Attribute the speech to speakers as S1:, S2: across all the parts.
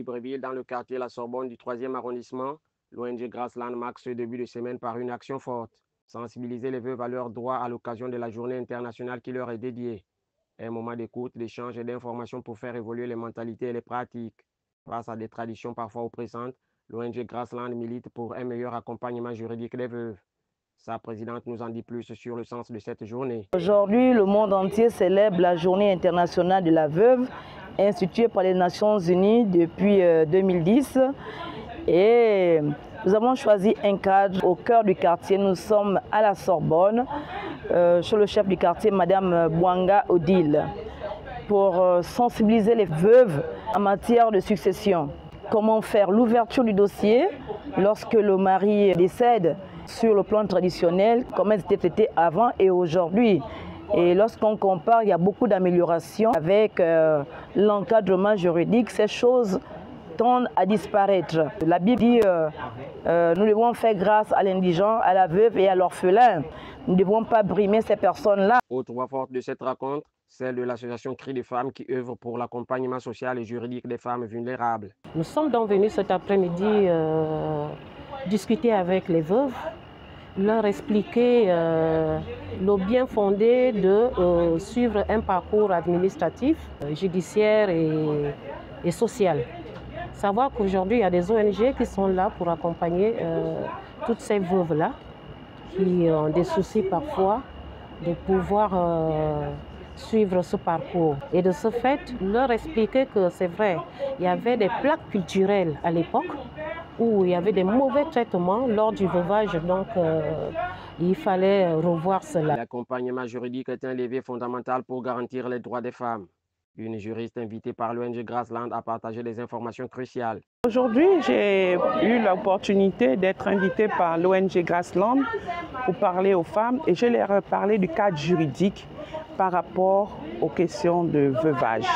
S1: Libreville, dans le quartier La Sorbonne du 3e arrondissement, l'ONG Grassland marque ce début de semaine par une action forte. Sensibiliser les veuves à leurs droits à l'occasion de la journée internationale qui leur est dédiée. Un moment d'écoute, d'échange et d'information pour faire évoluer les mentalités et les pratiques. Face à des traditions parfois oppressantes, l'ONG Grassland milite pour un meilleur accompagnement juridique des veuves. Sa présidente nous en dit plus sur le sens de cette journée.
S2: Aujourd'hui, le monde entier célèbre la journée internationale de la veuve, instituée par les Nations Unies depuis 2010. Et nous avons choisi un cadre au cœur du quartier. Nous sommes à la Sorbonne, chez le chef du quartier, Madame Bouanga Odile, pour sensibiliser les veuves en matière de succession. Comment faire l'ouverture du dossier lorsque le mari décède sur le plan traditionnel, comment c'était traité avant et aujourd'hui. Et lorsqu'on compare, il y a beaucoup d'améliorations avec l'encadrement juridique. Ces choses tendent à disparaître. La Bible dit nous devons faire grâce à l'indigent, à la veuve et à l'orphelin. Nous ne devons pas brimer ces personnes-là.
S1: Autre voix forte de cette rencontre, celle de l'association Cri des femmes qui œuvre pour l'accompagnement social et juridique des femmes vulnérables.
S3: Nous sommes donc venus cet après-midi discuter avec les veuves, leur expliquer le bien fondé de suivre un parcours administratif, judiciaire et social. Savoir qu'aujourd'hui, il y a des ONG qui sont là pour accompagner toutes ces veuves-là qui ont des soucis parfois de pouvoir suivre ce parcours. Et de ce fait, leur expliquer que c'est vrai, il y avait des plaques culturelles à l'époque où il y avait des mauvais traitements lors du veuvage, donc il fallait revoir cela.
S1: L'accompagnement juridique est un levier fondamental pour garantir les droits des femmes. Une juriste invitée par l'ONG Grassland a partagé des informations cruciales.
S4: Aujourd'hui, j'ai eu l'opportunité d'être invitée par l'ONG Grassland pour parler aux femmes et je leur ai parlé du cadre juridique par rapport aux questions de veuvage.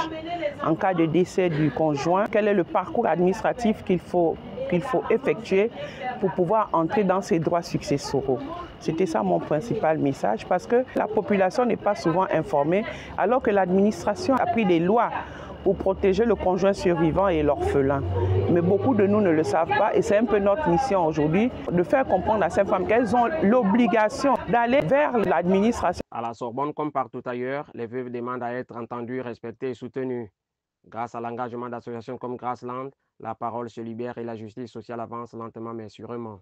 S4: En cas de décès du conjoint, quel est le parcours administratif qu'il faut effectuer pour pouvoir entrer dans ses droits successoraux. C'était ça mon principal message parce que la population n'est pas souvent informée alors que l'administration a pris des lois pour protéger le conjoint survivant et l'orphelin. Mais beaucoup de nous ne le savent pas et c'est un peu notre mission aujourd'hui de faire comprendre à ces femmes qu'elles ont l'obligation d'aller vers l'administration.
S1: À la Sorbonne, comme partout ailleurs, les veuves demandent à être entendues, respectées et soutenues. Grâce à l'engagement d'associations comme Grassland, la parole se libère et la justice sociale avance lentement mais sûrement.